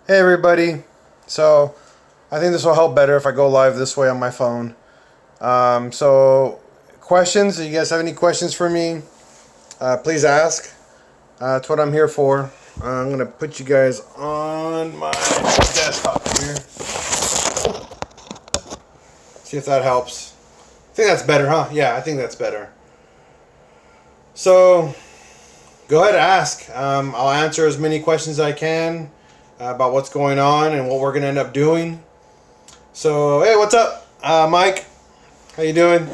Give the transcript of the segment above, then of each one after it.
Hey everybody. So I think this will help better if I go live this way on my phone. So questions? Do you guys have any questions for me? Please ask. That's what I'm here for. I'm gonna put you guys on my desktop here. See if that helps. I think that's better, huh? Yeah, I think that's better. So go ahead and ask. I'll answer as many questions as I can about what's going on and what we're gonna end up doing. So hey, what's up, Mike? How you doing?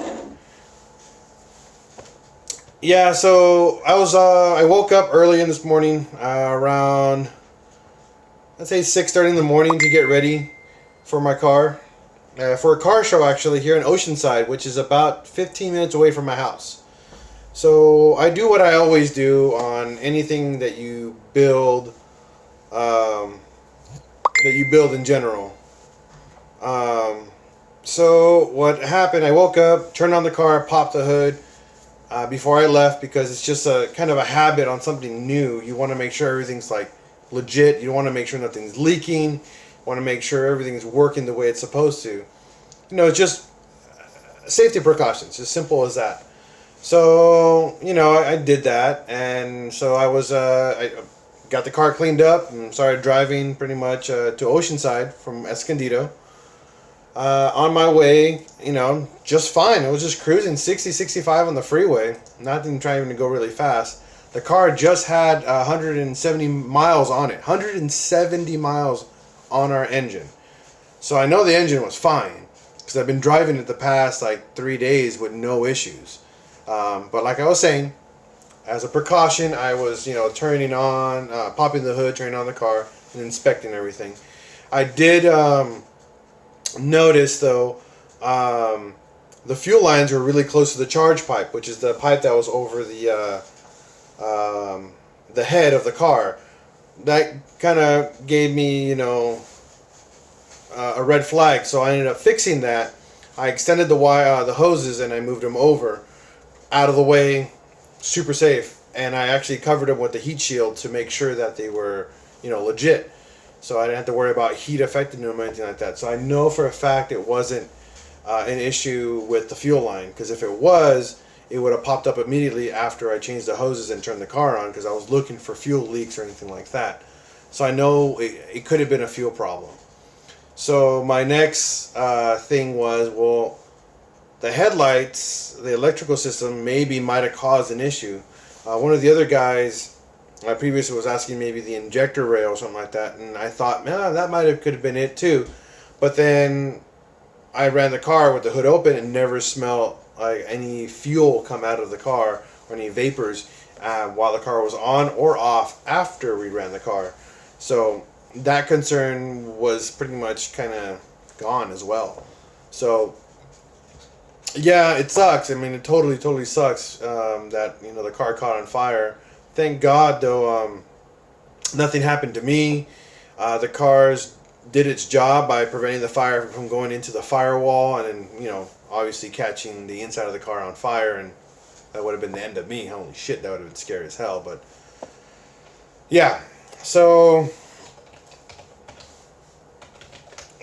Yeah, so I woke up early in this morning, around let's say 6:30 in the morning to get ready for my car, for a car show actually here in Oceanside, which is about 15 minutes away from my house. So I do what I always do on anything um, that you build in general. Um, so what happened? I woke up, turned on the car, popped the hood before I left because it's just a kind of a habit on something new. You want to make sure everything's like legit. You want to make sure nothing's leaking. You want to make sure everything's working the way it's supposed to. It's just safety precautions, as simple as that. So I did that, and so I got the car cleaned up and started driving pretty much to Oceanside from Escondido. On my way, just fine. I was just cruising 60, 65 on the freeway. Not even trying to go really fast. The car just had 170 miles on it. 170 miles on our engine. So I know the engine was fine because I've been driving it the past like 3 days with no issues. But like I was saying, as a precaution, I was, turning on, popping the hood, turning on the car, and inspecting everything. I did notice though, the fuel lines were really close to the charge pipe, which is the pipe that was over the head of the car. That kind of gave me, a red flag. So I ended up fixing that. I extended the wire, the hoses, and I moved them over out of the way, super safe. And I actually covered them with the heat shield to make sure that they were, legit. So I didn't have to worry about heat affecting them or anything like that. So I know for a fact it wasn't an issue with the fuel line, because if it was, it would have popped up immediately after I changed the hoses and turned the car on, because I was looking for fuel leaks or anything like that. So I know it could have been a fuel problem. So my next thing was, well, the headlights, the electrical system maybe might have caused an issue. One of the other guys previously was asking maybe the injector rail or something like that, and I thought, man, that could have been it too. But then I ran the car with the hood open and never smelled like any fuel come out of the car or any vapors while the car was on or off after we ran the car. So that concern was pretty much kind of gone as well. So yeah, it sucks. I mean, it totally sucks that the car caught on fire. Thank God though, nothing happened to me. The cars did its job by preventing the fire from going into the firewall and then obviously catching the inside of the car on fire, and that would have been the end of me. Holy shit, that would have been scary as hell. But yeah, so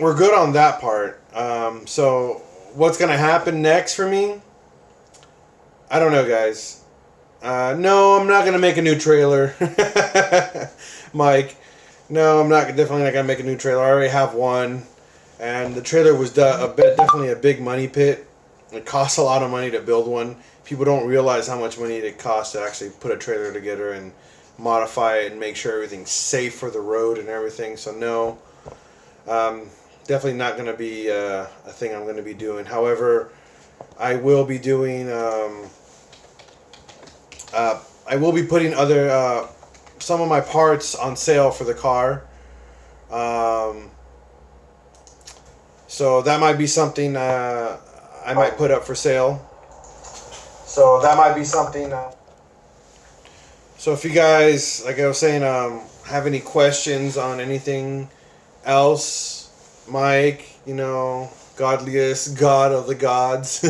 we're good on that part. So what's gonna happen next for me? I don't know, guys. No, I'm not gonna make a new trailer, Mike. No, I'm not definitely not gonna make a new trailer. I already have one, and the trailer was definitely a big money pit. It costs a lot of money to build one. People don't realize how much money it costs to actually put a trailer together and modify it and make sure everything's safe for the road and everything. So no, definitely not going to be a thing I'm going to be doing. However, I will be doing. I will be putting other some of my parts on sale for the car. So that might be something I might put up for sale. So that might be something. So if you guys, like I was saying, have any questions on anything else, Mike, godliest God of the gods.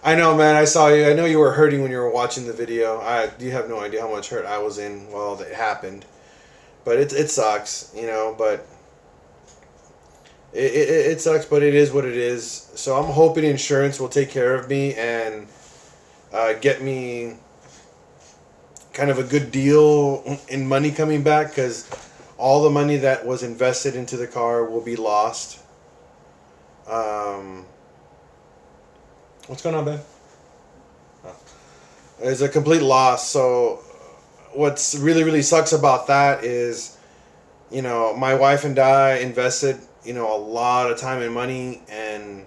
I know, man. I saw you. I know you were hurting when you were watching the video. You have no idea how much hurt I was in while it happened. But it sucks, you know. But it sucks, but it is what it is. So I'm hoping insurance will take care of me and get me kind of a good deal in money coming back, because all the money that was invested into the car will be lost. What's going on, Ben? Oh. It's a complete loss. So what's really sucks about that is, you know, my wife and I invested, you know, a lot of time and money, and,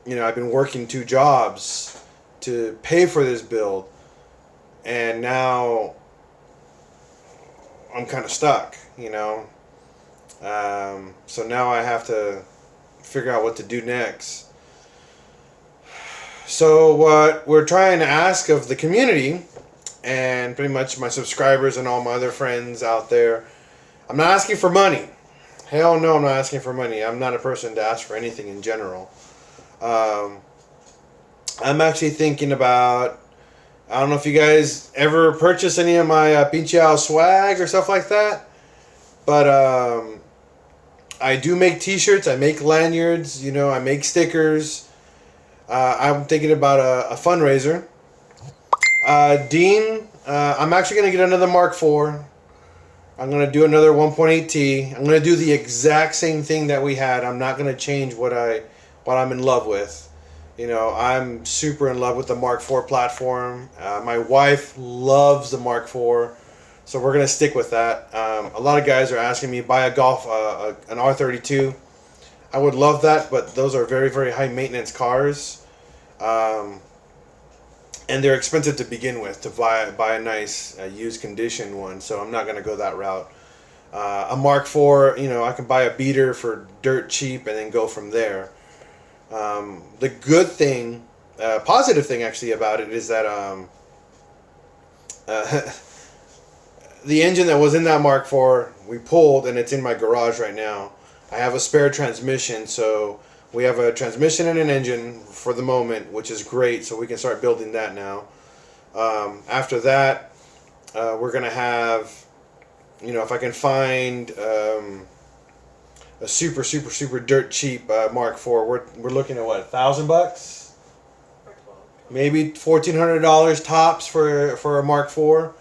you know, I've been working 2 jobs to pay for this build, and now I'm kind of stuck, you know. So now I have to figure out what to do next. So what we're trying to ask of the community, and pretty much my subscribers and all my other friends out there, I'm not asking for money. Hell no, I'm not asking for money. I'm not a person to ask for anything in general. I'm actually thinking about, I don't know if you guys ever purchase any of my PincheAls swag or stuff like that, but I do make t-shirts, I make lanyards, you know, I make stickers. I'm thinking about a fundraiser. Dean, I'm actually going to get another Mark IV. I'm going to do another 1.8T. I'm going to do the exact same thing that we had. I'm not going to change what I'm in love with. You know, I'm super in love with the Mark IV platform. My wife loves the Mark IV, so we're going to stick with that. A lot of guys are asking me buy a Golf, an R32. I would love that, but those are very high maintenance cars. And they're expensive to begin with, to buy a nice used condition one, so I'm not going to go that route. A Mark IV, you know, I can buy a beater for dirt cheap and then go from there. The good thing, positive thing actually about it is that the engine that was in that Mark IV, we pulled, and it's in my garage right now. I have a spare transmission, so we have a transmission and an engine for the moment, which is great, so we can start building that now. After that, we're going to have, you know, if I can find a super dirt cheap Mark IV, we're looking at what, $1,000? Maybe $1,400 tops for a Mark IV.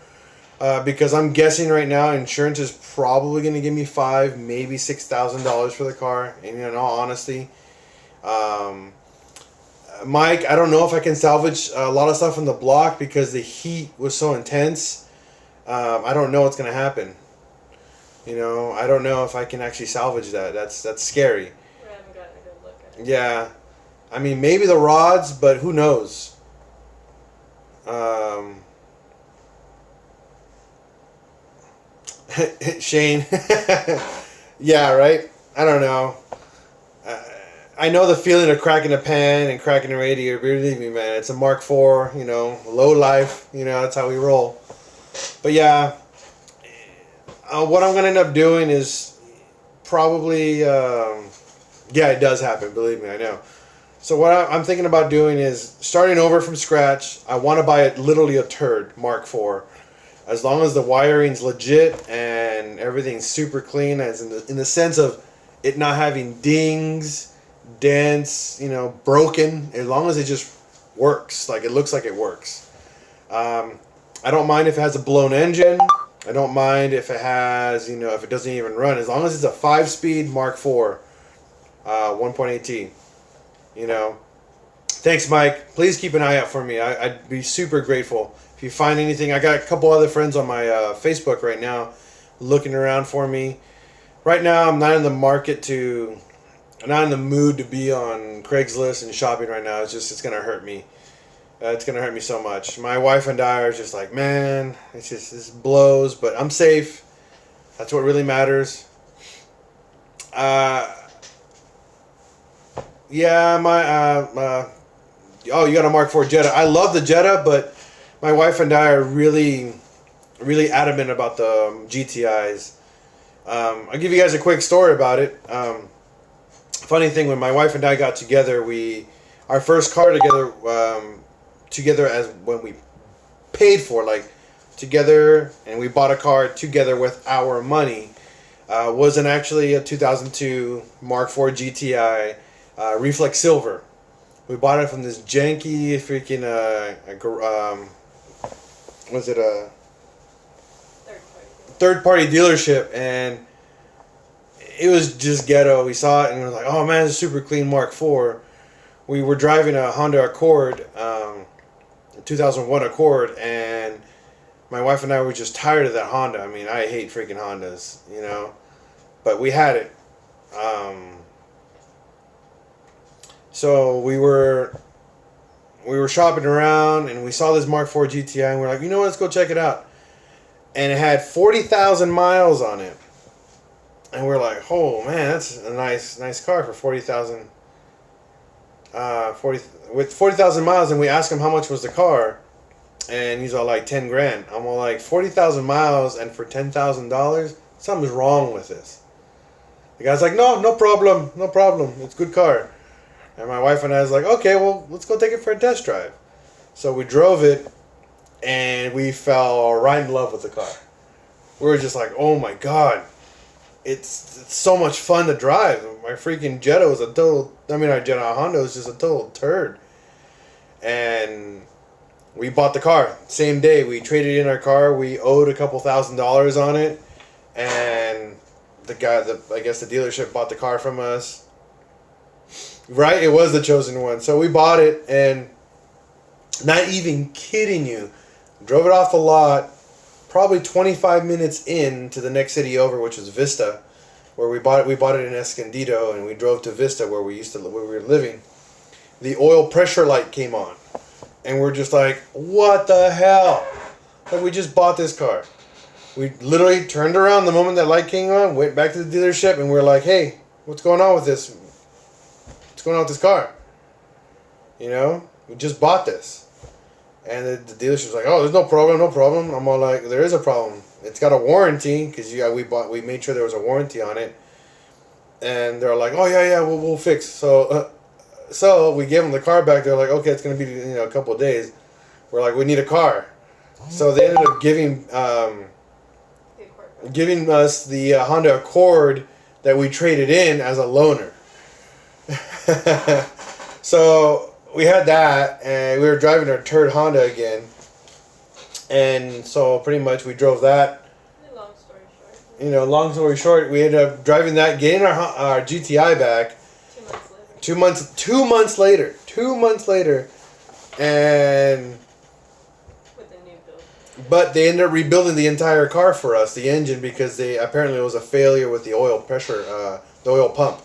Because I'm guessing right now insurance is probably going to give me $5,000, maybe $6,000 for the car. And in all honesty, Mike, I don't know if I can salvage a lot of stuff from the block because the heat was so intense. I don't know what's going to happen. You know, I don't know if I can actually salvage that. That's scary. We haven't gotten a good look at it. Yeah, I mean maybe the rods, but who knows? Shane. Yeah, right? I don't know. I know the feeling of cracking a pan and cracking a radiator. Believe me, man. It's a Mark IV, you know, low life. You know, that's how we roll. But yeah, what I'm going to end up doing is probably, yeah, it does happen. Believe me, I know. So what I'm thinking about doing is starting over from scratch. I want to buy literally a turd Mark IV. As long as the wiring's legit and everything's super clean, as in the sense of it not having dings, dents, you know, broken. As long as it just works, like it looks like it works. I don't mind if it has a blown engine. I don't mind if it has, you know, if it doesn't even run. As long as it's a 5-speed Mark IV, 1.8T. You know. Thanks, Mike. Please keep an eye out for me. I'd be super grateful. If you find anything, I got a couple other friends on my Facebook right now looking around for me. Right now, I'm not in the mood to be on Craigslist and shopping right now. It's going to hurt me. It's going to hurt me so much. My wife and I are just like, man, this blows, but I'm safe. That's what really matters. Yeah, oh, you got a Mark IV Jetta. I love the Jetta, but my wife and I are really adamant about the GTIs. I'll give you guys a quick story about it. Funny thing, when my wife and I got together, our first car together as when we paid for, like together, and we bought a car together with our money. Wasn't actually a 2002 Mark IV GTI Reflex Silver. We bought it from this janky freaking was it a third party dealership, and it was just ghetto. We saw it and we were like, oh man, it's a super clean Mark IV. We were driving a Honda Accord, 2001 Accord, and my wife and I were just tired of that Honda. I mean, I hate freaking Hondas, you know, but we had it. So we were shopping around and we saw this Mark IV GTI and we're like, you know what, let's go check it out. And it had 40,000 miles on it. And we're like, oh man, that's a nice car for 40,000. With 40,000 miles, and we asked him how much was the car, and he's all like 10 grand. I'm all like 40,000 miles and for $10,000, something's wrong with this. The guy's like, no problem, it's a good car. And my wife and I was like, okay, well, let's go take it for a test drive. So we drove it, and we fell right in love with the car. We were just like, oh my god, it's so much fun to drive. My freaking Jetta was our Honda was just a total turd. And we bought the car same day. We traded in our car. We owed a couple $1,000s on it, and the guy, I guess the dealership bought the car from us. Right, it was the chosen one. So we bought it, and not even kidding you, drove it off the lot. Probably 25 minutes into the next city over, which was Vista, where we bought it. We bought it in Escondido, and we drove to Vista, where we were living. The oil pressure light came on, and we're just like, "What the hell?" Like, we just bought this car. We literally turned around the moment that light came on, went back to the dealership, and we're like, "Hey, what's going on with this? What's going on with this car? You know, we just bought this." And the dealership was like, "Oh, there's no problem." I'm all like, "There is a problem. It's got a warranty because we made sure there was a warranty on it." And they're like, "Oh yeah, we'll fix." So we gave them the car back. They're like, "Okay, it's gonna be a couple of days." We're like, "We need a car." So they ended up giving us the Honda Accord that we traded in as a loaner. So we had that, and we were driving our turd Honda again, and so pretty much we drove that. Long story short, we ended up driving that, getting our GTI back. 2 months later. 2 months later, and with a new build. But they ended up rebuilding the entire car for us, the engine, because apparently it was a failure with the oil pressure, the oil pump.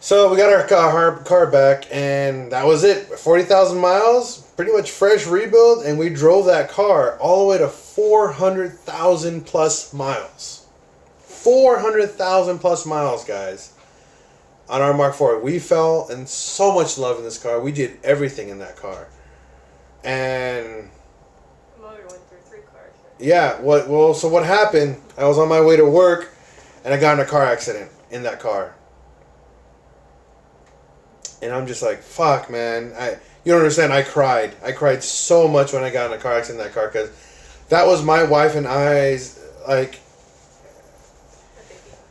So we got our car back, and that was it. 40,000 miles, pretty much fresh rebuild, and we drove that car all the way to 400,000 plus miles. 400,000 plus miles, guys, on our Mark IV. We fell in so much love in this car. We did everything in that car. And the motor went through 3 cars. Right? Yeah, so what happened, I was on my way to work, and I got in a car accident in that car. And I'm just like, fuck, man. You don't understand. I cried. I cried so much when I got in a car accident in that car, because that was my wife and I's, like,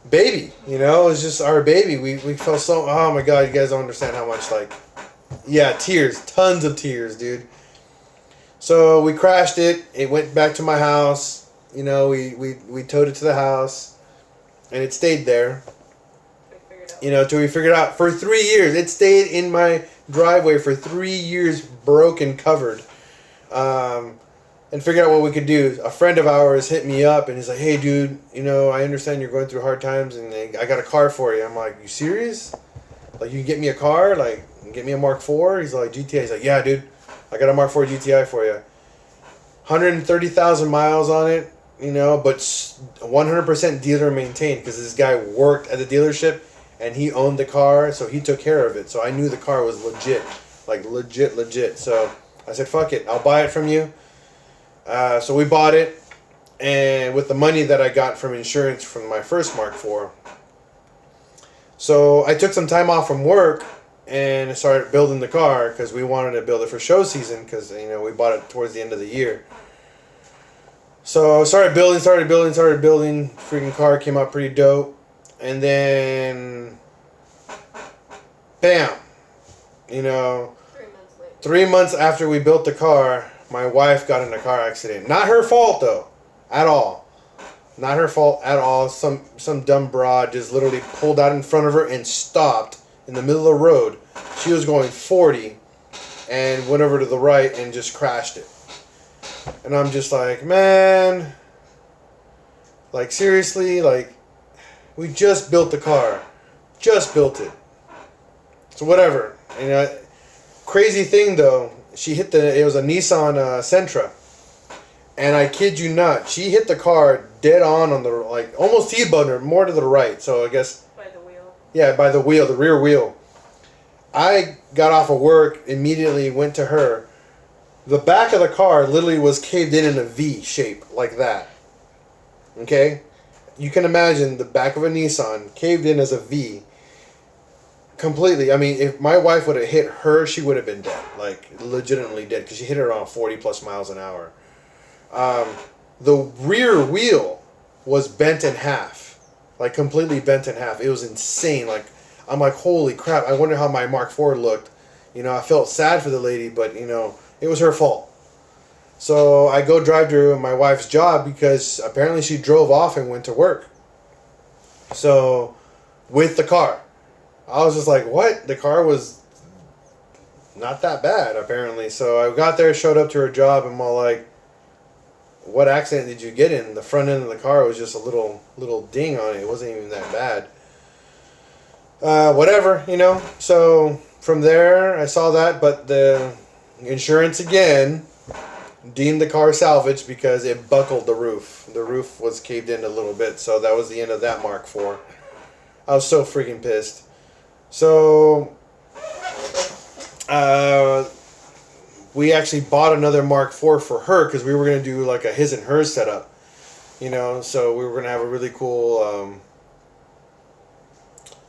baby. You know, it was just our baby. We felt so, oh my God, you guys don't understand how much, like, yeah, tears. Tons of tears, dude. So we crashed it. It went back to my house. You know, we towed it to the house, and it stayed there. Till we figured out for 3 years. It stayed in my driveway for 3 years, broken, covered, and figured out what we could do. A friend of ours hit me up, and he's like, "Hey, dude, I understand you're going through hard times, and I got a car for you." I'm like, "You serious? Like, you can get me a car? Like, you can get me a Mark IV?" He's like, "GTI." He's like, "Yeah, dude, I got a Mark IV GTI for you. 130,000 miles on it, but 100% dealer maintained, because this guy worked at the dealership, and he owned the car, so he took care of it. So I knew the car was legit. Like, legit. So I said, fuck it, I'll buy it from you. So we bought it, and with the money that I got from insurance from my first Mark IV. So I took some time off from work and started building the car, because we wanted to build it for show season, because we bought it towards the end of the year. So started building. Freaking car came out pretty dope. And then, bam. You know, 3 months later. 3 months after we built the car, my wife got in a car accident. Not her fault, though. At all. Not her fault at all. Some dumb broad just literally pulled out in front of her and stopped in the middle of the road. She was going 40 and went over to the right and just crashed it. And I'm just like, man, like seriously, like we just built the car. Just built it. So whatever. You know, crazy thing though, it was a Nissan Sentra. And I kid you not, she hit the car dead on the, like, almost T-boned her, more to the right. So I guess... By the wheel. Yeah, by the wheel, the rear wheel. I got off of work, immediately went to her. The back of the car literally was caved in a V shape, like that. Okay? You can imagine the back of a Nissan caved in as a V. Completely. I mean, if my wife would have hit her, she would have been dead. Like, legitimately dead, because she hit it around 40 plus miles an hour. The rear wheel was bent in half, like completely bent in half. It was insane. Like, I'm like, holy crap. I wonder how my Mark IV looked. You know, I felt sad for the lady, but you know, it was her fault. So I go drive to my wife's job because apparently she drove off and went to work. So with the car, I was just like, what? The car was not that bad apparently. So I got there, showed up to her job, and I'm all like, what accident did you get in? The front end of the car was just a little ding on it. It wasn't even that bad. Whatever, you know. So from there, I saw that, but the insurance again deemed the car salvaged because it buckled the roof. The roof was caved in a little bit, so that was the end of that Mark IV. I was so freaking pissed. So, we actually bought another Mark IV for her because we were going to do like a his and hers setup, you know, so we were going to have a really cool,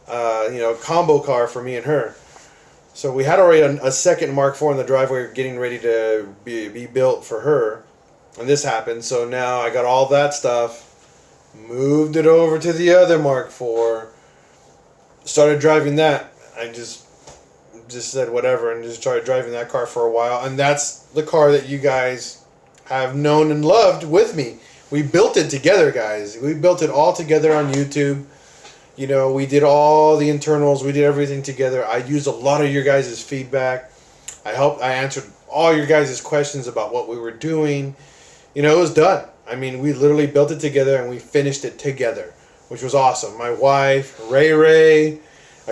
you know, combo car for me and her. So we had already a second Mark IV in the driveway getting ready to be built for her, and this happened. So now I got all that stuff, moved it over to the other Mark IV, started driving that. I just said whatever and just started driving that car for a while, and that's the car that you guys have known and loved with me. We built it together, guys. We built it all together on YouTube. You know, we did all the internals, we did everything together. I used a lot of your guys' feedback. I answered all your guys' questions about what we were doing. You know, it was done. I mean, we literally built it together and we finished it together, which was awesome. My wife, Ray.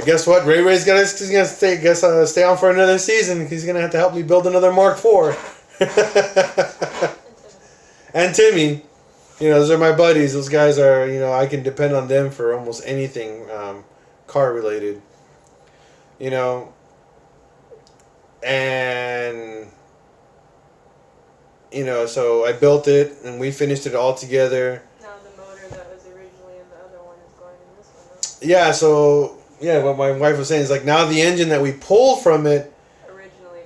Guess what? Ray's gonna stay on for another season. He's gonna have to help me build another Mark IV. And Timmy, you know, those are my buddies. Those guys are, you know, I can depend on them for almost anything car related. You know, and you know, so I built it and we finished it all together. Now the motor that was originally in the other one is going in this one, though. Yeah. So. Yeah, what my wife was saying is like now the engine that we pulled from it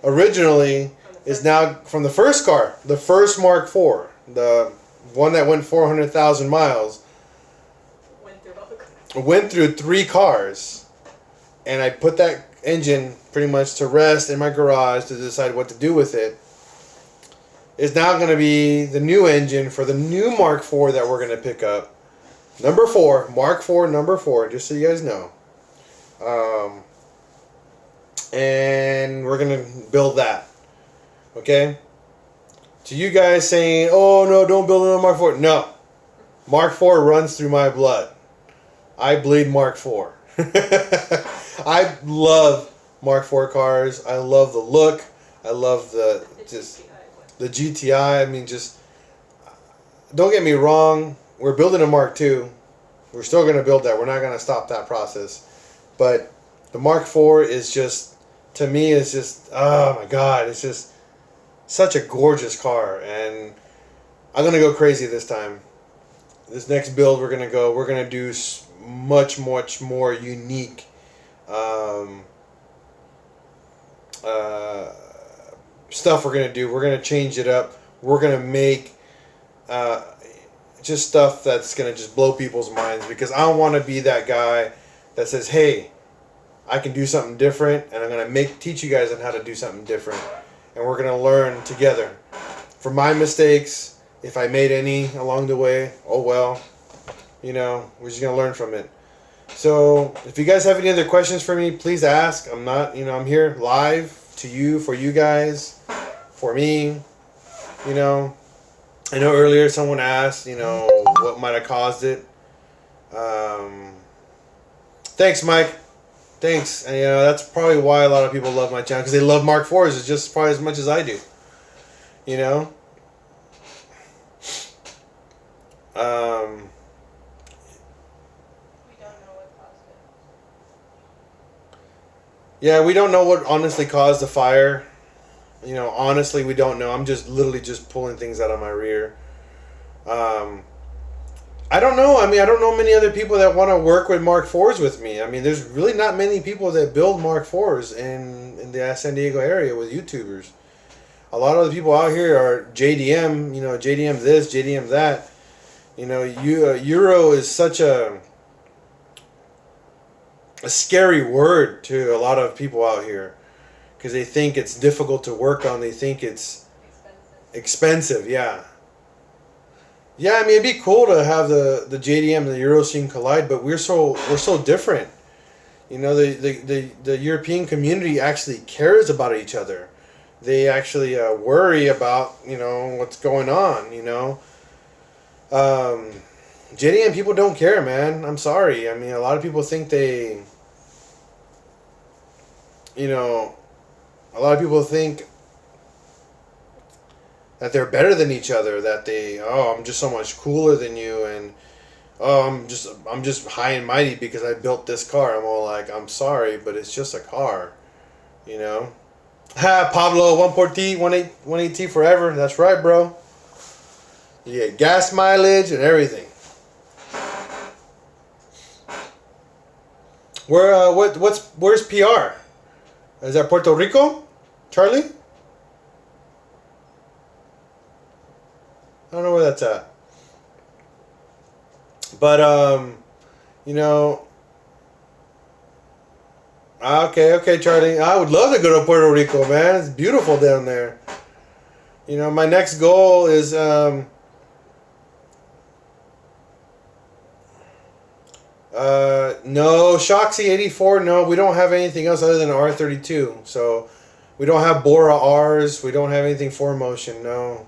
originally is now from the first car, the first Mark IV, the one that went 400,000 miles. Went through 3 cars, and I put that engine pretty much to rest in my garage to decide what to do with it. It's now going to be the new engine for the new Mark IV that we're going to pick up. Number 4, Mark IV number 4, just so you guys know. And we're gonna build that. Okay? To you guys saying, oh no, don't build another Mark IV. No. Mark IV runs through my blood. I bleed Mark IV. I love Mark IV cars. I love the look. I love the GTI. I mean, just don't get me wrong. We're building a Mark II. We're still gonna build that. We're not gonna stop that process. But the Mark IV is just, to me, is just, oh my God, it's just such a gorgeous car. And I'm going to go crazy this time. This next build we're going to do much more unique stuff we're going to do. We're going to change it up. We're going to make just stuff that's gonna just blow people's minds, because I don't want to be that guy that says, "Hey, I can do something different, and I'm gonna teach you guys on how to do something different, and we're gonna learn together from my mistakes. If I made any along the way, oh well, we're just gonna learn from it." So if you guys have any other questions for me, please ask. I'm not, I'm here live to you, for you guys, for me. I know earlier someone asked, what might have caused it. Thanks, Mike. Thanks. And that's probably why a lot of people love my channel, because they love Mark IVs as just probably as much as I do. Um, We don't know what caused it. yeah, we don't know what honestly caused the fire. Honestly, we don't know. I'm just literally just pulling things out of my rear. I don't know. I don't know many other people that want to work with Mark IVs with me. There's really not many people that build Mark IVs in the San Diego area with YouTubers. A lot of the people out here are JDM, JDM this, JDM that. Euro is such a scary word to a lot of people out here, because they think it's difficult to work on. They think it's expensive. Yeah. Yeah, it'd be cool to have the JDM and the Euro scene collide, but we're so different. The European community actually cares about each other. They actually worry about what's going on. JDM people don't care, man. I'm sorry. A lot of people think a lot of people think that they're better than each other, that I'm just so much cooler than you, and I'm just high and mighty because I built this car. I'm all like, I'm sorry, but it's just a car, Ha, Pablo, 1.8T forever. That's right, bro. You get gas mileage and everything. Where's PR? Is that Puerto Rico, Charlie? I don't know where that's at. But okay, Charlie. I would love to go to Puerto Rico, man. It's beautiful down there. My next goal is no, Shoxy 84. No, we don't have anything else other than R32. So we don't have Bora R's. We don't have anything 4Motion. No.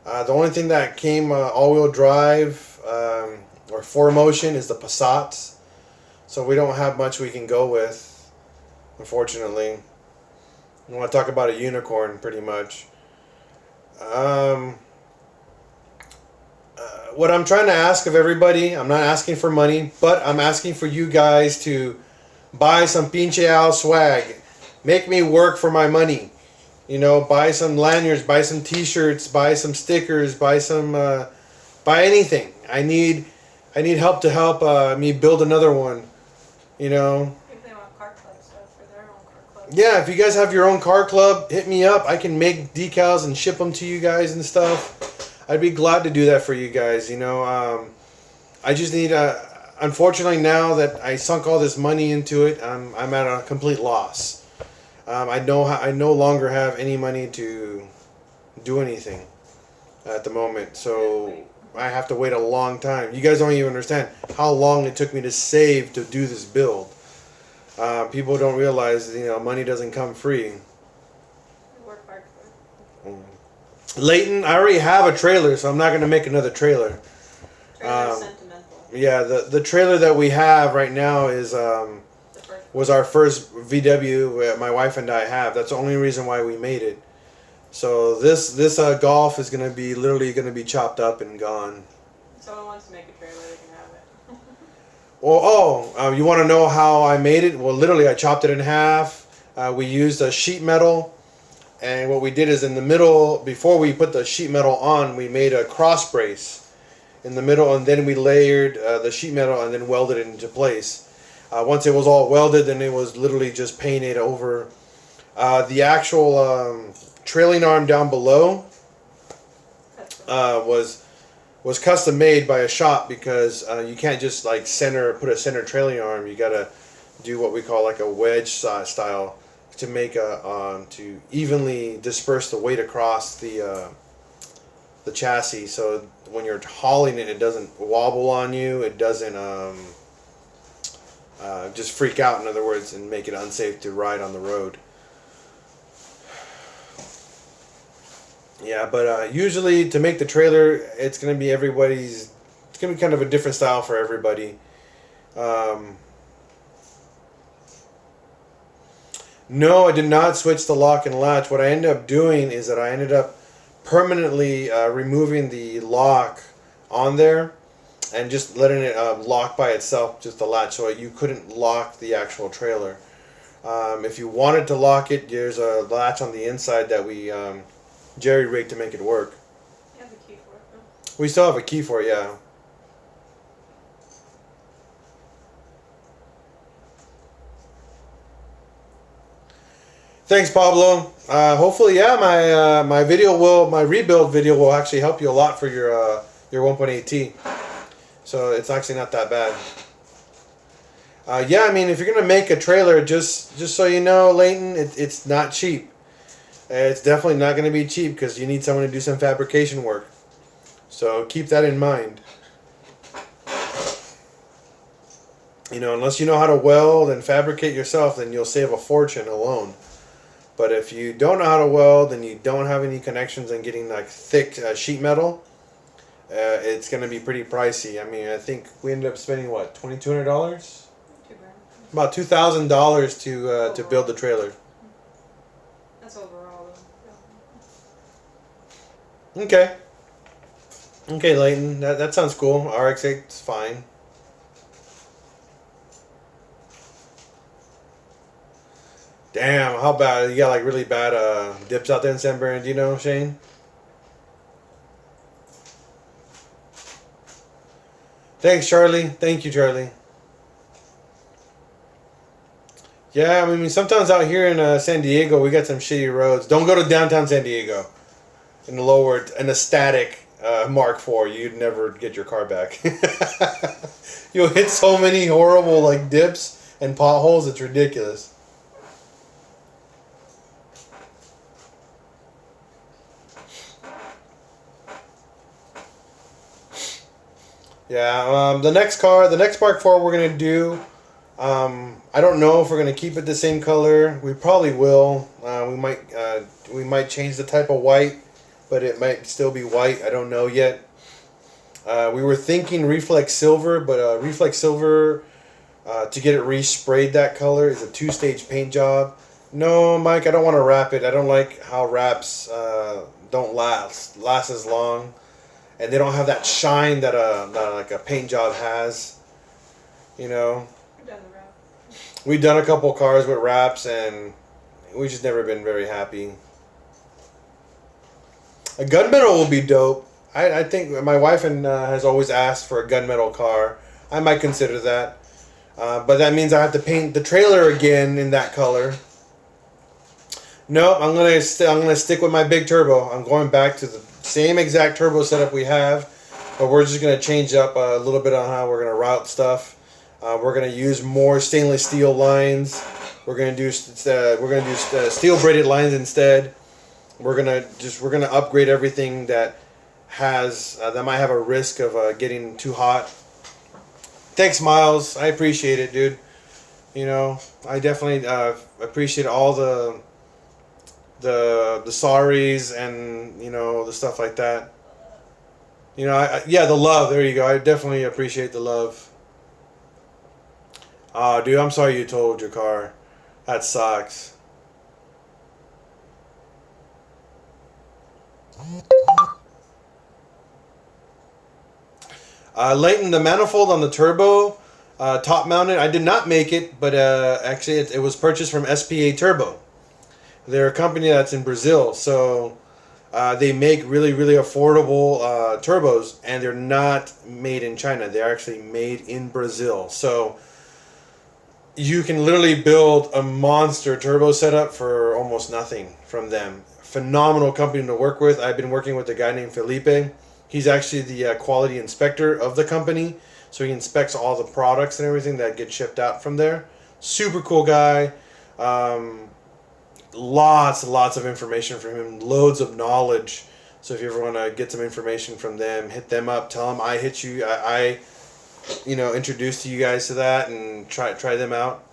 The only thing that came all-wheel drive or 4Motion is the Passats. So we don't have much we can go with, unfortunately. I want to talk about a unicorn, pretty much. What I'm trying to ask of everybody, I'm not asking for money, but I'm asking for you guys to buy some PincheAls swag. Make me work for my money. Buy some lanyards, buy some t-shirts, buy some stickers, buy anything. I need help to help me build another one. If they want car club stuff for their own car club. Yeah, if you guys have your own car club, hit me up. I can make decals and ship them to you guys and stuff. I'd be glad to do that for you guys. I just need unfortunately, now that I sunk all this money into it, I'm at a complete loss. I no longer have any money to do anything at the moment, so I have to wait a long time. You guys don't even understand how long it took me to save to do this build. People don't realize, money doesn't come free. Work hard for it. Leighton, I already have a trailer, so I'm not going to make another trailer. Trailer's sentimental. Yeah, the trailer that we have right now is was our first VW my wife and I have. That's the only reason why we made it. So this Golf is literally going to be chopped up and gone. If someone wants to make a trailer, they can have it. Well, you want to know how I made it? Well, literally I chopped it in half. We used a sheet metal. And what we did is in the middle, before we put the sheet metal on, we made a cross brace in the middle, and then we layered the sheet metal and then welded it into place. Once it was all welded, then it was literally just painted over. The actual trailing arm down below, That's the was custom made by a shop because you can't just like put a center trailing arm. You gotta do what we call like a wedge style to make to evenly disperse the weight across the chassis. So when you're hauling it, it doesn't wobble on you. It doesn't just freak out, in other words, and make it unsafe to ride on the road. Yeah, but usually to make the trailer, it's going to be it's going to be kind of a different style for everybody. No, I did not switch the lock and latch. What I ended up doing is that I ended up permanently removing the lock on there and just letting it lock by itself, just the latch, so you couldn't lock the actual trailer. If you wanted to lock it, there's a latch on the inside that we jerry rigged to make it work. You have a key for it, though. We still have a key for it, yeah. Thanks, Pablo. Hopefully, yeah, my rebuild video will actually help you a lot for your 1.8T. So it's actually not that bad. Yeah, I mean, if you're gonna make a trailer, just so you know, Leighton, it's not cheap. It's definitely not gonna be cheap because you need someone to do some fabrication work. So keep that in mind. You know, unless you know how to weld and fabricate yourself, then you'll save a fortune alone. But if you don't know how to weld and you don't have any connections in getting like thick sheet metal, it's going to be pretty pricey. I mean, I think we ended up spending what, $2,200? $2,000. About $2,000 to build the trailer. That's overall, though. Okay. Okay, Leighton, that sounds cool. RX-8 is fine. Damn, how bad? You got like really bad dips out there in San Bernardino, Shane? Thanks, Charlie. Thank you, Charlie. Yeah, I mean, sometimes out here in San Diego, we got some shitty roads. Don't go to downtown San Diego. In a static Mark IV, you'd never get your car back. You'll hit so many horrible like dips and potholes, it's ridiculous. Yeah, the next Mark IV we're gonna do. I don't know if we're gonna keep it the same color. We probably will. We might change the type of white, but it might still be white. I don't know yet. We were thinking reflex silver, but reflex silver to get it resprayed that color is a 2-stage paint job. No, Mike, I don't want to wrap it. I don't like how wraps don't last as long. And they don't have that shine that like a paint job has, you know. We've done the wrap. We've done a couple cars with wraps, and we've just never been very happy. A gunmetal will be dope. I think my wife has always asked for a gunmetal car. I might consider that, but that means I have to paint the trailer again in that color. Nope, I'm gonna stick with my big turbo. I'm going back to the same exact turbo setup we have, but we're just gonna change up a little bit on how we're gonna route stuff. We're gonna use more stainless steel lines. We're gonna do steel braided lines instead. We're gonna upgrade everything that might have a risk of getting too hot. Thanks, Miles. I appreciate it, dude. You know, I definitely appreciate all the sorries and, you know, the stuff like that. You know, yeah, the love. There you go. I definitely appreciate the love. Oh, dude, I'm sorry you totaled your car. That sucks. Leighton, the manifold on the turbo, top mounted. I did not make it, but actually it was purchased from SPA Turbo. They're a company that's in Brazil, so they make really, really affordable turbos, and they're not made in China. They're actually made in Brazil. So you can literally build a monster turbo setup for almost nothing from them. phenomenal company to work with. I've been working with a guy named Felipe. He's actually the quality inspector of the company, so he inspects all the products and everything that get shipped out from there. Super cool guy. Lots and lots of information from him. Loads of knowledge. So if you ever want to get some information from them, hit them up. Tell them I hit you. I introduced you guys to that, and try them out.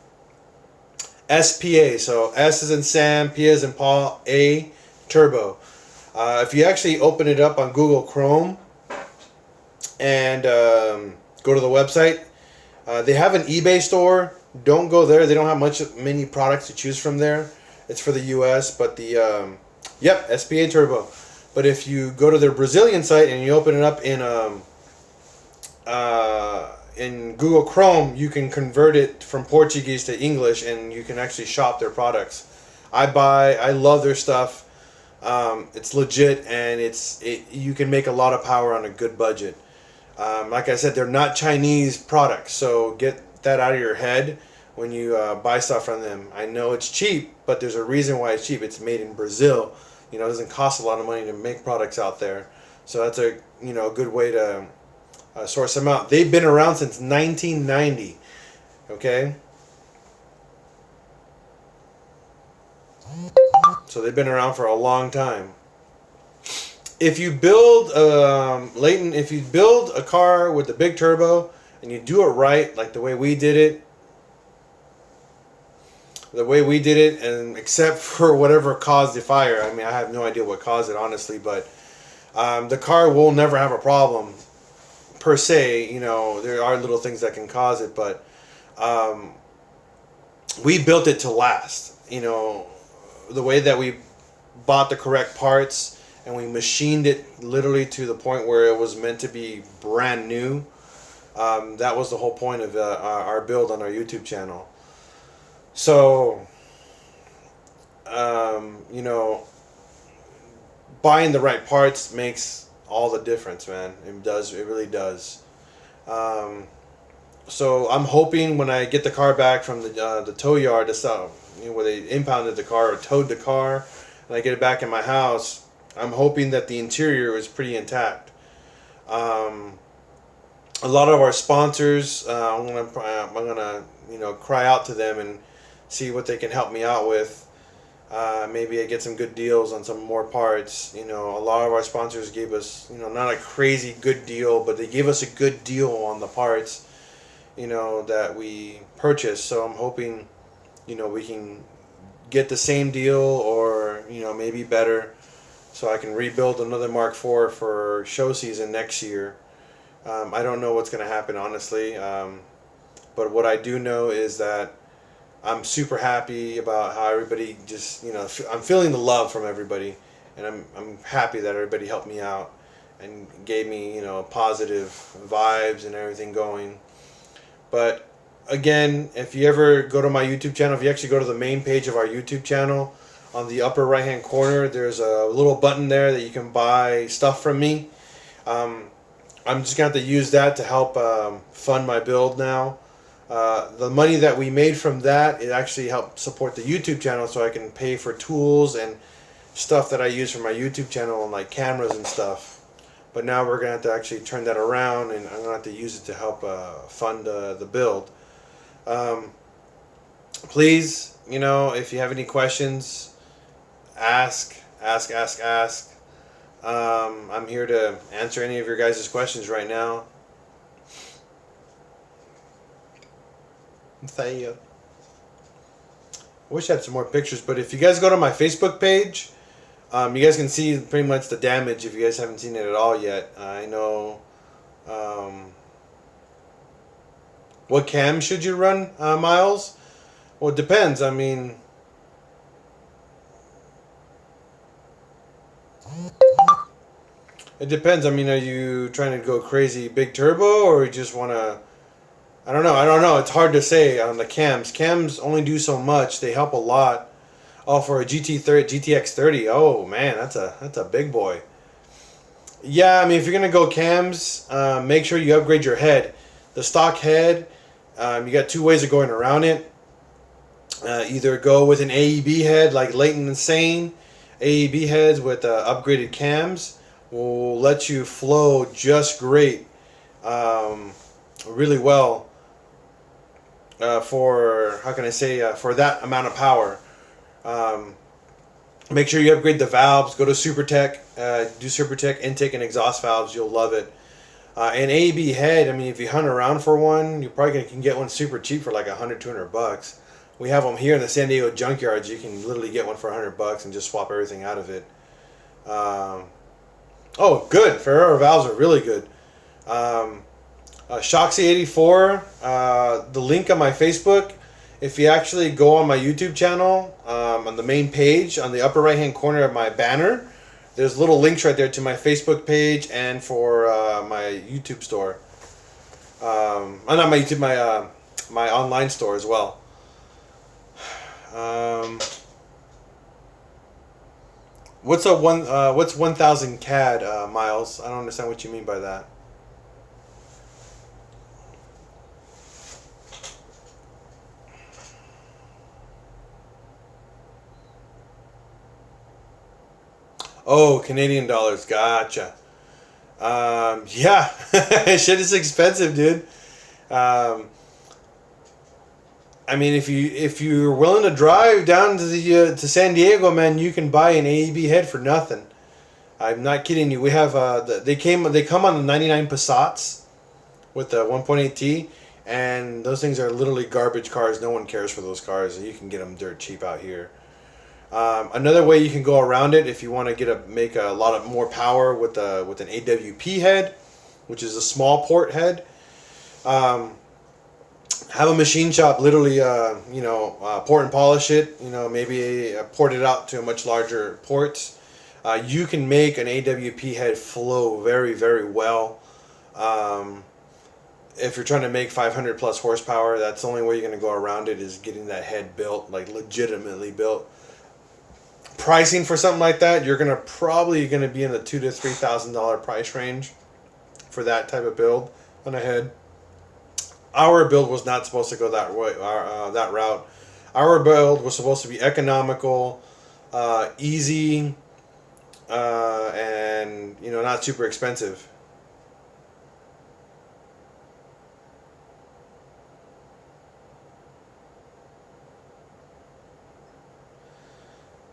SPA. So S is in Sam, P is in Paul, A Turbo. If you actually open it up on Google Chrome and go to the website, they have an eBay store. Don't go there. They don't have many products to choose from there. It's for the U.S. But the SPA Turbo. But if you go to their Brazilian site and you open it up in Google Chrome, you can convert it from Portuguese to English, and you can actually shop their products. I love their stuff. It's legit, and you can make a lot of power on a good budget. Like I said, they're not Chinese products, so get that out of your head when you buy stuff from them. I know it's cheap, but there's a reason why it's cheap. It's made in Brazil. It doesn't cost a lot of money to make products out there, so that's a good way to source them out. They've been around since 1990. Okay. So they've been around for a long time. If you build, Leighton, if you build a car with the big turbo and you do it right, like the way we did it, and except for whatever caused the fire, I mean, I have no idea what caused it, honestly, but the car will never have a problem, per se. There are little things that can cause it, but we built it to last. The way that we bought the correct parts and we machined it literally to the point where it was meant to be brand new. That was the whole point of our build on our YouTube channel. So, buying the right parts makes all the difference, man. It does. It really does. So I'm hoping when I get the car back from the tow yard, where they impounded the car or towed the car, and I get it back in my house, I'm hoping that the interior is pretty intact. A lot of our sponsors, I'm gonna cry out to them and see what they can help me out with. Maybe I get some good deals on some more parts. A lot of our sponsors gave us, not a crazy good deal, but they gave us a good deal on the parts, that we purchased. So I'm hoping, we can get the same deal or, maybe better, so I can rebuild another Mark IV for show season next year. I don't know what's going to happen, honestly. But what I do know is that I'm super happy about how everybody just, I'm feeling the love from everybody, and I'm happy that everybody helped me out and gave me, positive vibes and everything going. But again, if you ever go to my YouTube channel, if you actually go to the main page of our YouTube channel, on the upper right hand corner, there's a little button there that you can buy stuff from me. I'm just going to have to use that to help fund my build now. The money that we made from that, it actually helped support the YouTube channel, so I can pay for tools and stuff that I use for my YouTube channel, and like cameras and stuff. But now we're going to have to actually turn that around, and I'm going to have to use it to help fund the build. Please, if you have any questions, ask. I'm here to answer any of your guys' questions right now. Thank you. I wish I had some more pictures, but if you guys go to my Facebook page, you guys can see pretty much the damage if you guys haven't seen it at all yet. I know. What cam should you run, Miles? Well, it depends. I mean, it depends. I mean, are you trying to go crazy big turbo, or you just want to... I don't know. It's hard to say on the cams. Cams only do so much. They help a lot. Oh, for a GTX 30. Oh man, that's a big boy. Yeah, I mean, if you're gonna go cams, make sure you upgrade your head. The stock head, you got two ways of going around it. Either go with an AEB head like Leighton and Sane, AEB heads with upgraded cams will let you flow just great, really well for, how can I say, for that amount of power. Um, Make sure you upgrade the valves. Go to SuperTech. Do SuperTech intake and exhaust valves. You'll love it. And AEB head. I mean, if you hunt around for one, you probably can get one super cheap for like $100-$200. We have them here in the San Diego junkyards. You can literally get one for $100 and just swap everything out of it. Oh, good. Ferrero valves are really good. Shoxy84. The link on my Facebook. If you actually go on my YouTube channel, on the main page, on the upper right hand corner of my banner, there's little links right there to my Facebook page and for my YouTube store. Not my YouTube, my online store as well. What's 1,000 CAD, Miles? I don't understand what you mean by that. Oh, Canadian dollars. Gotcha. Yeah, shit is expensive, dude. I mean, if you're willing to drive down to the to San Diego, man, you can buy an AEB head for nothing. I'm not kidding you. We have they come on the 99 Passats with the 1.8T, and those things are literally garbage cars. No one cares for those cars. You can get them dirt cheap out here. Another way you can go around it, if you want to make a lot of more power with an AWP head, which is a small port head, have a machine shop literally, port and polish it. Maybe port it out to a much larger ports. You can make an AWP head flow very, very well. If you're trying to make 500 plus horsepower, that's the only way you're going to go around it, is getting that head built, like legitimately built. Pricing for something like that, you're probably gonna be in the $2,000 to $3,000 price range for that type of build on a head. Our build was not supposed to go that way, that route. Our build was supposed to be economical, easy, and not super expensive.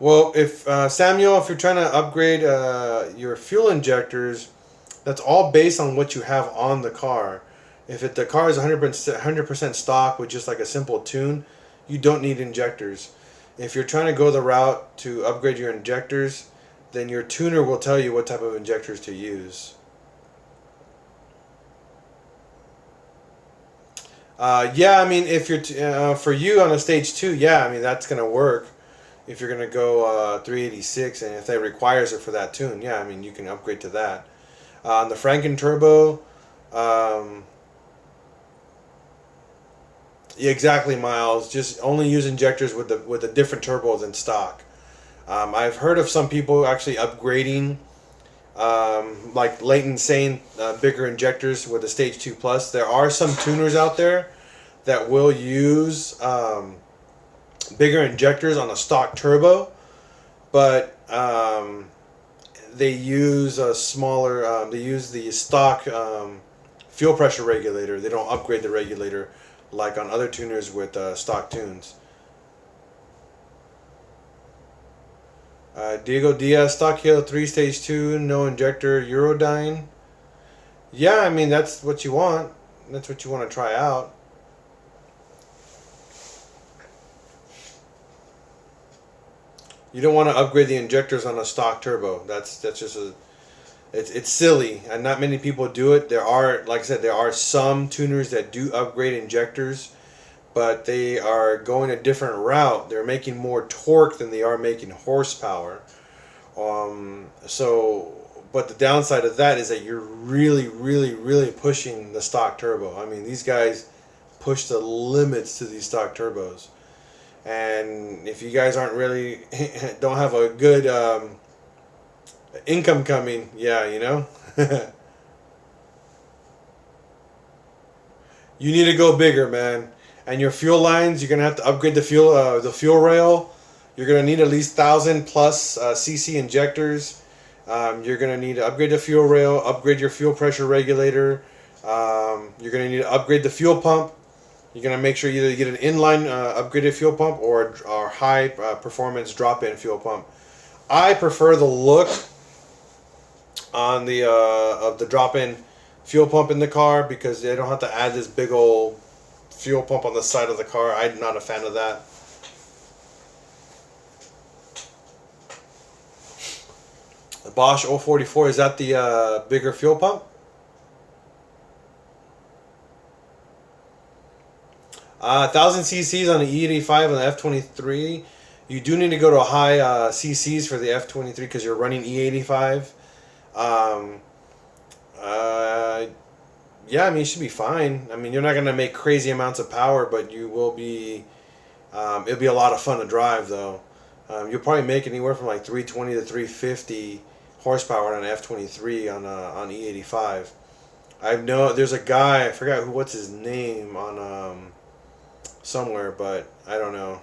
Well, if Samuel, if you're trying to upgrade your fuel injectors, that's all based on what you have on the car. If the car is 100% stock with just like a simple tune, you don't need injectors. If you're trying to go the route to upgrade your injectors, then your tuner will tell you what type of injectors to use. Yeah, I mean, if you're for you on a stage 2, yeah, I mean that's gonna work. If you're gonna go 386, and if that requires it for that tune, yeah, I mean you can upgrade to that. On the Franken Turbo, yeah, exactly, Miles. Just only use injectors with the different turbos in stock. I've heard of some people actually upgrading, like Leighton saying, bigger injectors with the Stage 2 Plus. There are some tuners out there that will use bigger injectors on a stock turbo, but they use a smaller. They use the stock fuel pressure regulator. They don't upgrade the regulator like on other tuners with stock tunes. Diego Diaz, stock Halo 3 Stage 2, no injector, Eurodyne. Yeah, I mean that's what you want. That's what you want to try out. You don't want to upgrade the injectors on a stock turbo. That's just it's silly, and not many people do it. There are, like I said, there are some tuners that do upgrade injectors, but they are going a different route. They're making more torque than they are making horsepower. But the downside of that is that you're really, really, really pushing the stock turbo. I mean, these guys push the limits to these stock turbos. And if you guys aren't really, don't have a good income coming, yeah, you need to go bigger, man. And your fuel lines, you're gonna have to upgrade the fuel rail. You're going to need at least 1,000 plus cc injectors. You're going to need to upgrade the fuel rail, upgrade your fuel pressure regulator. You're going to need to upgrade the fuel pump. You're going to make sure you either get an inline upgraded fuel pump or high performance drop-in fuel pump. I prefer the look on the of the drop-in fuel pump in the car because they don't have to add this big old fuel pump on the side of the car. I'm not a fan of that. The Bosch 044, is that the bigger fuel pump? 1,000 cc's on the E85 and the F23. You do need to go to high cc's for the F23 because you're running E85. Yeah, I mean, it should be fine. I mean, you're not going to make crazy amounts of power, but you will be, it'll be a lot of fun to drive, though. You'll probably make anywhere from like 320 to 350 horsepower on an F23 on E85. I know there's a guy, I forgot what's his name on somewhere, but I don't know.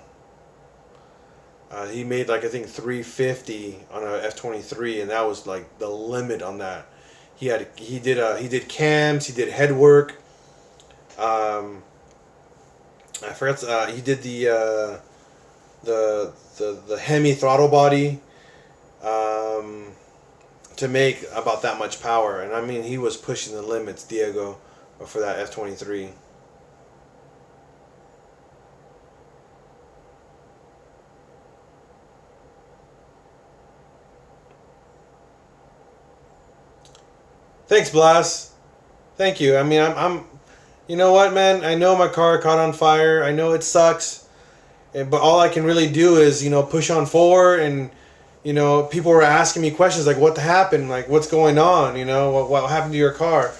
He made like I think 350 on a F23, and that was like the limit on that. He did cams, he did head work. I forgot he did the Hemi throttle body to make about that much power, and I mean he was pushing the limits, Diego, for that F23. Thanks, Blas. Thank you. I mean, I'm, you know what, man? I know my car caught on fire. I know it sucks, but all I can really do is, push on forward. And, people were asking me questions like, what happened? Like, what's going on? What happened to your car?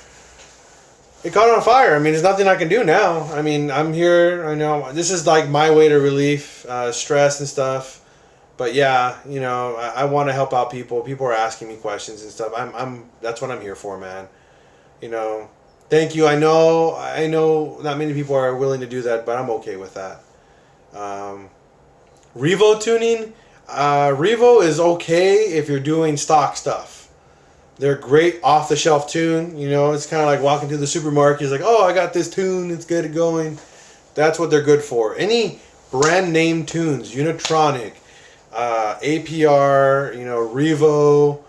It caught on fire. I mean, there's nothing I can do now. I mean, I'm here. I know this is like my way to relieve stress and stuff. But yeah, I want to help out people. People are asking me questions and stuff. That's what I'm here for, man. Thank you. I know not many people are willing to do that, but I'm okay with that. Revo tuning. Revo is okay if you're doing stock stuff. They're great off the shelf tune. It's kind of like walking to the supermarket. It's like, oh, I got this tune. It's good at going. That's what they're good for. Any brand name tunes, Unitronic, APR, Revo,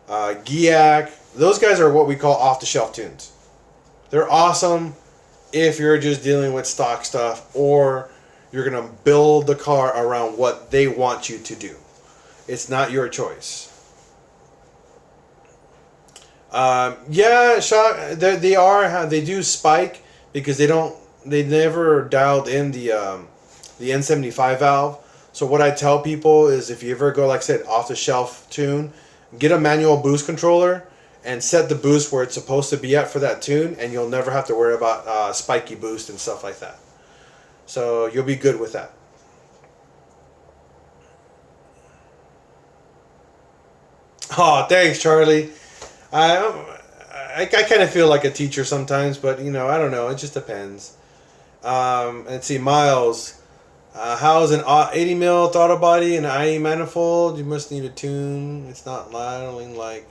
GIAC. Those guys are what we call off-the-shelf tunes. They're awesome if you're just dealing with stock stuff or you're going to build the car around what they want you to do. It's not your choice. Yeah, they do spike because they never dialed in the N75 valve. So what I tell people is if you ever go, like I said, off-the-shelf tune, get a manual boost controller and set the boost where it's supposed to be at for that tune, and you'll never have to worry about spiky boost and stuff like that. So you'll be good with that. Oh, thanks, Charlie. I kind of feel like a teacher sometimes, but, I don't know. It just depends. Let's see, Miles. How's an 80 mil throttle body and IE manifold? You must need a tune. It's not ladling like.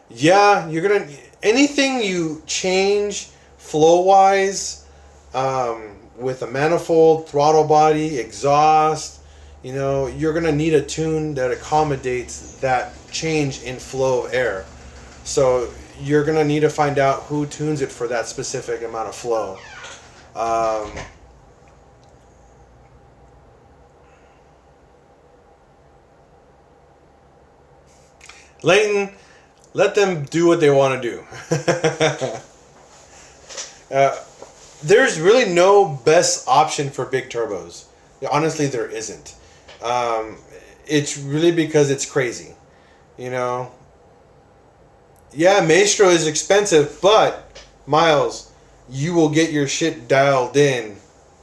Yeah, you're gonna anything you change flow wise with a manifold, throttle body, exhaust. You're gonna need a tune that accommodates that change in flow of air. So you're gonna need to find out who tunes it for that specific amount of flow. Leighton, let them do what they want to do. There's really no best option for big turbos. Honestly, there isn't. It's really because it's crazy. Yeah, Maestro is expensive, but Miles, you will get your shit dialed in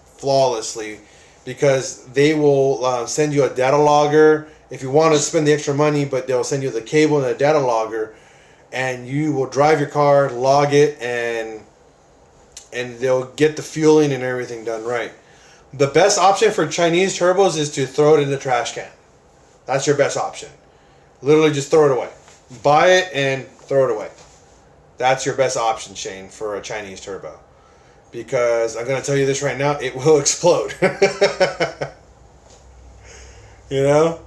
flawlessly because they will send you a data logger. If you want to spend the extra money, but they'll send you the cable and the data logger, and you will drive your car, log it, and they'll get the fueling and everything done right. The best option for Chinese turbos is to throw it in the trash can. That's your best option. Literally just throw it away. Buy it and throw it away. That's your best option, Shane, for a Chinese turbo. Because I'm going to tell you this right now, it will explode. You know?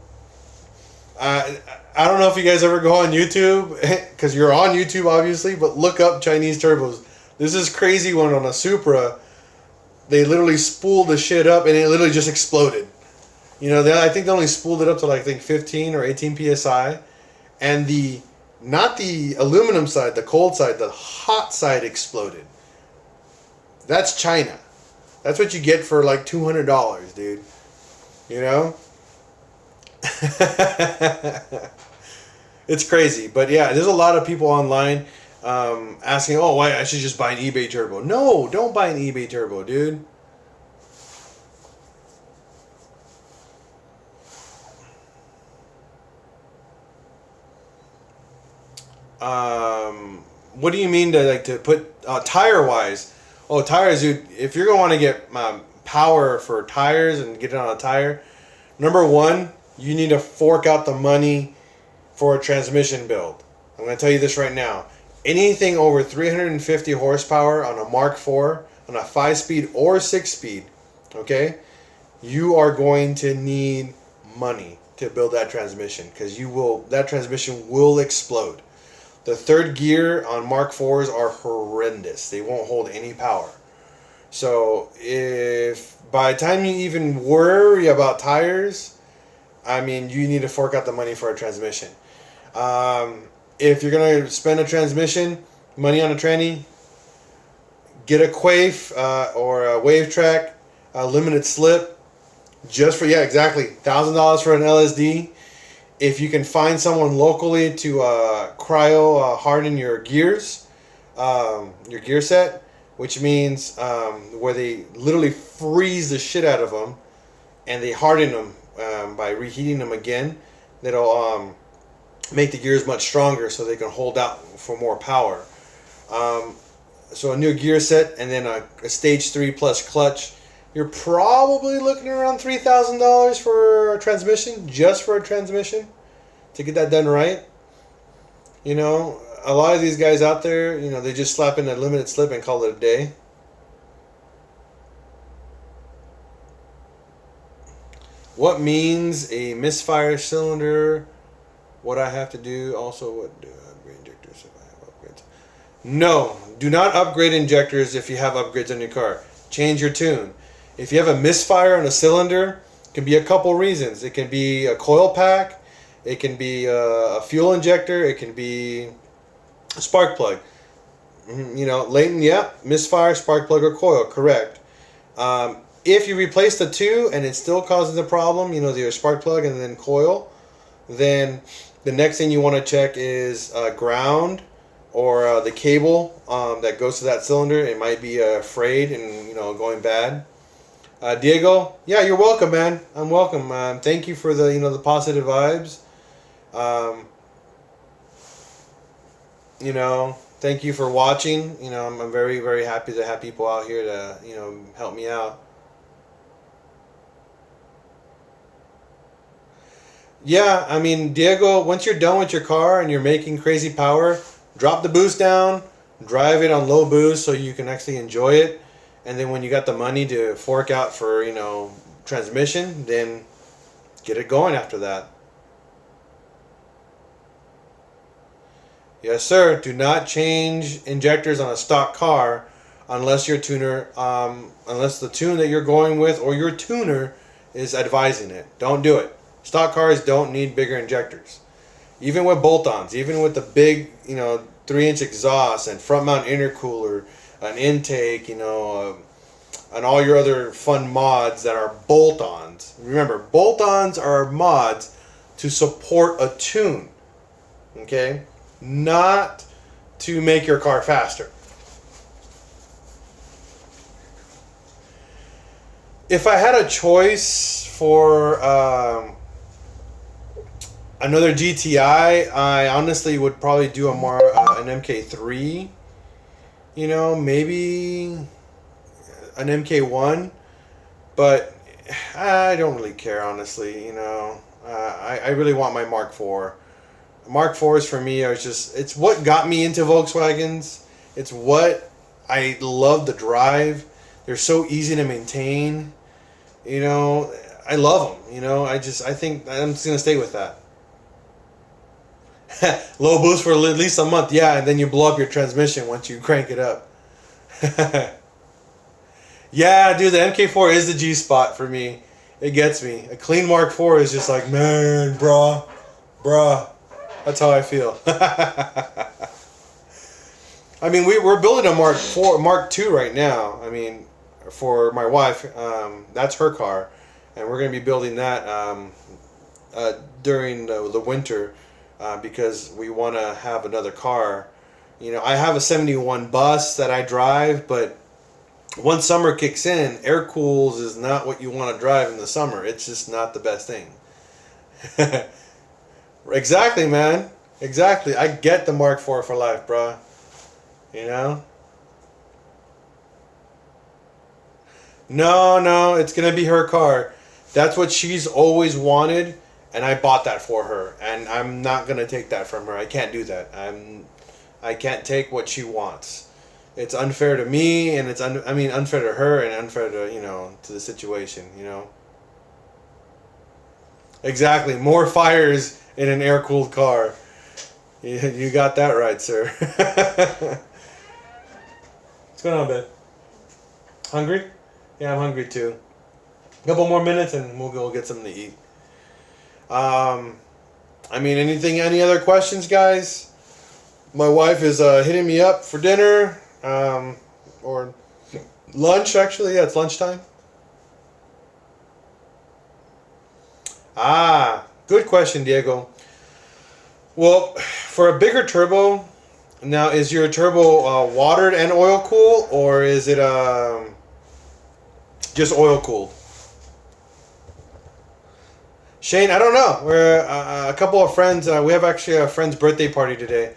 I don't know if you guys ever go on YouTube, because you're on YouTube obviously, but look up Chinese turbos. This is crazy one on a Supra. They literally spooled the shit up and it literally just exploded. You know, I think they only spooled it up to like, I think 15 or 18 psi. And not the aluminum side, the cold side, the hot side exploded. That's China. That's what you get for like $200, dude. You know? It's crazy. But yeah, there's a lot of people online asking, oh, why I should just buy an eBay turbo. No, don't buy an eBay turbo, dude. What do you mean to put tire wise? Oh, tires, dude. If you're gonna want to get power for tires and get it on a tire, number one, you need to fork out the money for a transmission build. I'm gonna tell you this right now. Anything over 350 horsepower on a Mark IV, on a 5-speed or 6-speed, okay, you are going to need money to build that transmission, because that transmission will explode. The third gear on Mark IVs are horrendous. They won't hold any power. So if by the time you even worry about tires, I mean, you need to fork out the money for a transmission. If you're going to spend a transmission, money on a tranny, get a Quaif or a Wave Track, a limited slip, just for, yeah, exactly, $1,000 for an LSD. If you can find someone locally to cryo harden your gears, your gear set, which means where they literally freeze the shit out of them and they harden them by reheating them again, that'll make the gears much stronger so they can hold out for more power. So a new gear set and then a stage 3 plus clutch. You're probably looking around $3,000 for a transmission, just for a transmission, to get that done right. You know, a lot of these guys out there, you know, they just slap in a limited slip and call it a day. What means a misfire cylinder? What I have to do? Also, what do I upgrade injectors if I have upgrades? No, do not upgrade injectors if you have upgrades on your car. Change your tune. If you have a misfire on a cylinder, it can be a couple reasons. It can be a coil pack, it can be a fuel injector, it can be a spark plug. You know, latent, yeah, misfire, spark plug, or coil, correct. If you replace the two and it still causes a problem, you know, your spark plug and then coil, then the next thing you want to check is ground or the cable that goes to that cylinder. It might be frayed and, you know, going bad. Diego, yeah, you're welcome, man. I'm welcome. Thank you for the, you know, the positive vibes. You know, thank you for watching. You know, I'm very, very happy to have people out here to, you know, help me out. Yeah, I mean, Diego, once you're done with your car and you're making crazy power, drop the boost down, drive it on low boost so you can actually enjoy it. And then when you got the money to fork out for, you know, transmission, then get it going after that. Yes, sir. Do not change injectors on a stock car unless your tuner, unless the tune that you're going with or your tuner is advising it. Don't do it. Stock cars don't need bigger injectors. Even with bolt-ons, even with the big, you know, 3-inch exhaust and front mount intercooler, an intake, you know, and all your other fun mods that are bolt-ons. Remember, bolt-ons are mods to support a tune, okay? Not to make your car faster. If I had a choice for another GTI, I honestly would probably do an Mk3. You know, maybe an Mk1. But I don't really care, honestly. You know, I really want my Mark IV. Mark IVs for me are just, it's what got me into Volkswagens. It's what I love to drive. They're so easy to maintain. You know, I love them. You know, I think I'm just gonna stay with that. Low boost for at least a month, yeah, and then you blow up your transmission once you crank it up. Yeah, dude, the Mk4 is the G spot for me. It gets me. A clean Mark IV is just like, man, bruh. That's how I feel. I mean, we're building a Mark II right now. I mean, for my wife, that's her car, and we're gonna be building that during the winter because we want to have another car. You know, I have a '71 bus that I drive, but once summer kicks in, air cools is not what you want to drive in the summer. It's just not the best thing. Exactly, man. Exactly. I get the Mark IV for life, bruh. You know? No, it's gonna be her car. That's what she's always wanted, and I bought that for her. And I'm not gonna take that from her. I can't do that. I can't take what she wants. It's unfair to me, and it's unfair to her, and unfair to to the situation. You know. Exactly. More fires in an air-cooled car. You got that right, sir. What's going on, babe? Hungry? Yeah, I'm hungry too. A couple more minutes and we'll go get something to eat. Any other questions, guys? My wife is hitting me up for dinner, or lunch, actually. Yeah, it's lunchtime. Good question, Diego. Well, for a bigger turbo, now is your turbo watered and oil cooled, or is it just oil cooled? Shane, I don't know. We're a couple of friends. We have actually a friend's birthday party today.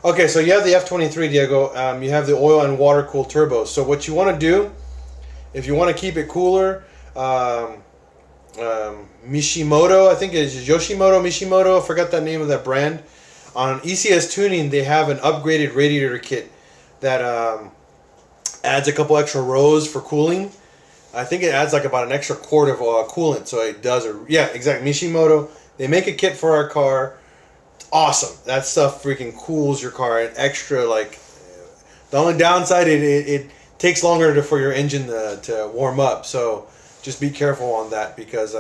Okay, so you have the F23, Diego. You have the oil and water cooled turbo. So what you want to do, if you want to keep it cooler, Mishimoto, I think it's Mishimoto, I forgot the name of that brand. On ECS Tuning, they have an upgraded radiator kit that adds a couple extra rows for cooling. I think it adds like about an extra quart of coolant, so it does exactly. Mishimoto, they make a kit for our car. It's awesome. That stuff freaking cools your car an extra. Like, the only downside, it takes longer for your engine to warm up, so just be careful on that, because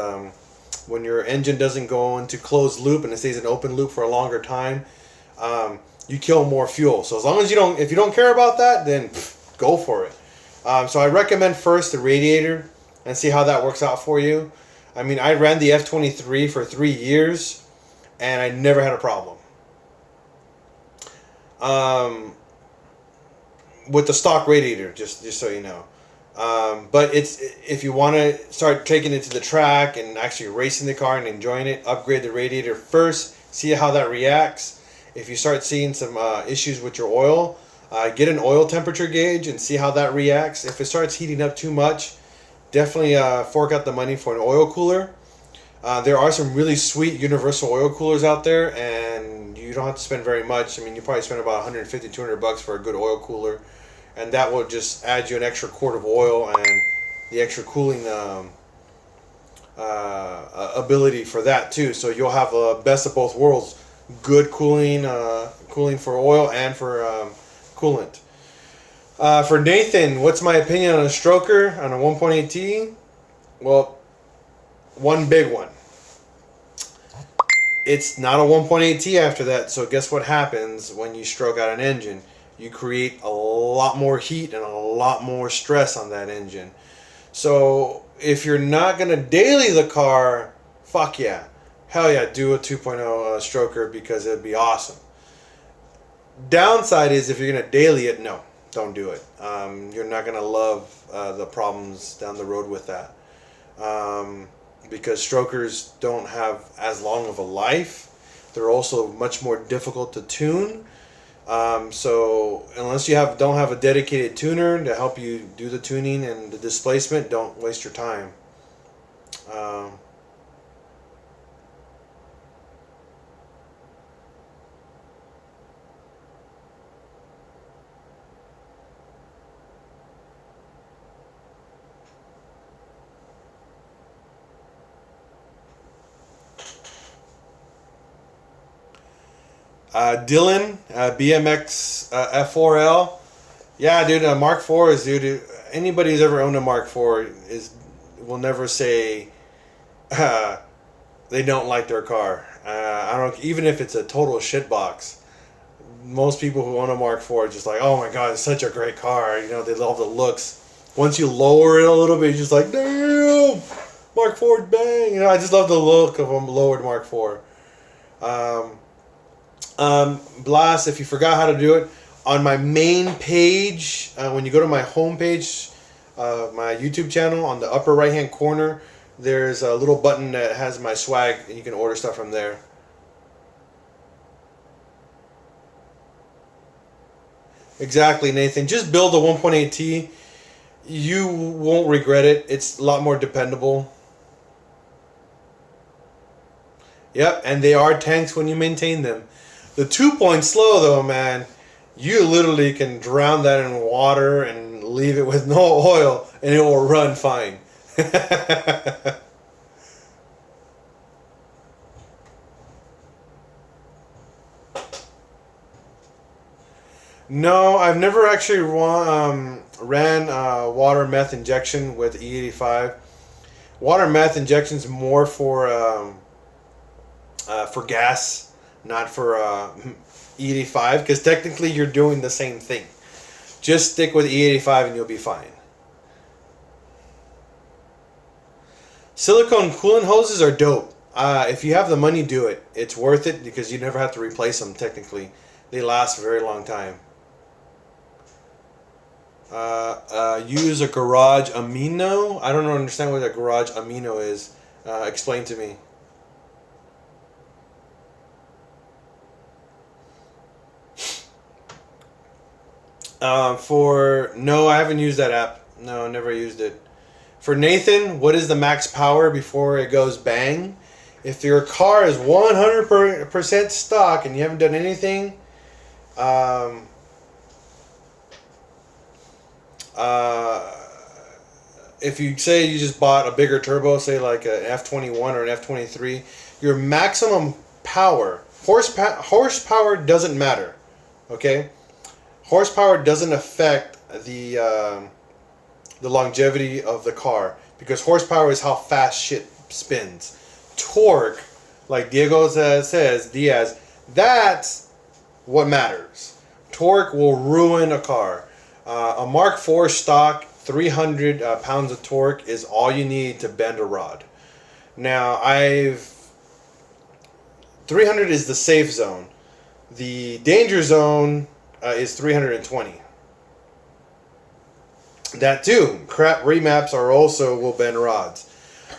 when your engine doesn't go into closed loop and it stays in open loop for a longer time, you kill more fuel. So as long as if you don't care about that, then go for it. So I recommend first the radiator and see how that works out for you. I mean, I ran the F23 for 3 years and I never had a problem. With the stock radiator, just so you know. But if you want to start taking it to the track and actually racing the car and enjoying it, upgrade the radiator first, see how that reacts. If you start seeing some issues with your oil, get an oil temperature gauge and see how that reacts. If it starts heating up too much, definitely fork out the money for an oil cooler. There are some really sweet universal oil coolers out there, and you don't have to spend very much. I mean, you probably spend about $150, $200 for a good oil cooler. And that will just add you an extra quart of oil and the extra cooling ability for that too. So you'll have the best of both worlds: good cooling for oil and for coolant. For Nathan, what's my opinion on a stroker on a 1.8T? Well, one big one. It's not a 1.8T after that. So guess what happens when you stroke out an engine? You create a lot more heat and a lot more stress on that engine. So if you're not going to daily the car, fuck yeah. Hell yeah, do a 2.0 stroker, because it'd be awesome. Downside is if you're going to daily it, no, don't do it. You're not going to love the problems down the road with that. Because strokers don't have as long of a life. They're also much more difficult to tune. So unless you don't have a dedicated tuner to help you do the tuning and the displacement, don't waste your time. Um, Dylan, BMX F4L. Yeah, dude, Mark 4 is, dude. Anybody who's ever owned a Mark 4 will never say they don't like their car. I don't, even if it's a total shitbox. Most people who own a Mark 4 are just like, oh my god, it's such a great car. You know, they love the looks. Once you lower it a little bit, you're just like, damn, Mark 4, bang. You know, I just love the look of a lowered Mark 4. Blast, if you forgot how to do it, on my main page, when you go to my home page, my YouTube channel, on the upper right hand corner, there's a little button that has my swag, and you can order stuff from there. Exactly, Nathan. Just build a 1.8T. You won't regret it. It's a lot more dependable. Yep, and they are tanks when you maintain them. The 2-point slow, though, man, you literally can drown that in water and leave it with no oil, and it will run fine. No, I've never actually ran water meth injection with E85. Water meth injection is more for gas, not for E85, because technically you're doing the same thing. Just stick with E85 and you'll be fine. Silicone coolant hoses are dope. If you have the money, do it. It's worth it because you never have to replace them technically. They last a very long time. Use a garage amino. I don't understand what a garage amino is. Explain to me. No, I haven't used that app. No, never used it. For Nathan, what is the max power before it goes bang? If your car is 100% stock and you haven't done anything, if you say you just bought a bigger turbo, say like an F21 or an F23, your maximum power, horsepower doesn't matter, okay? Horsepower doesn't affect the longevity of the car, because horsepower is how fast shit spins. Torque, like Diego says, Diaz, that's what matters. Torque will ruin a car. A Mark 4 stock, 300 pounds of torque is all you need to bend a rod. Now, 300 is the safe zone. The danger zone is 320. That too, crap remaps are also will bend rods.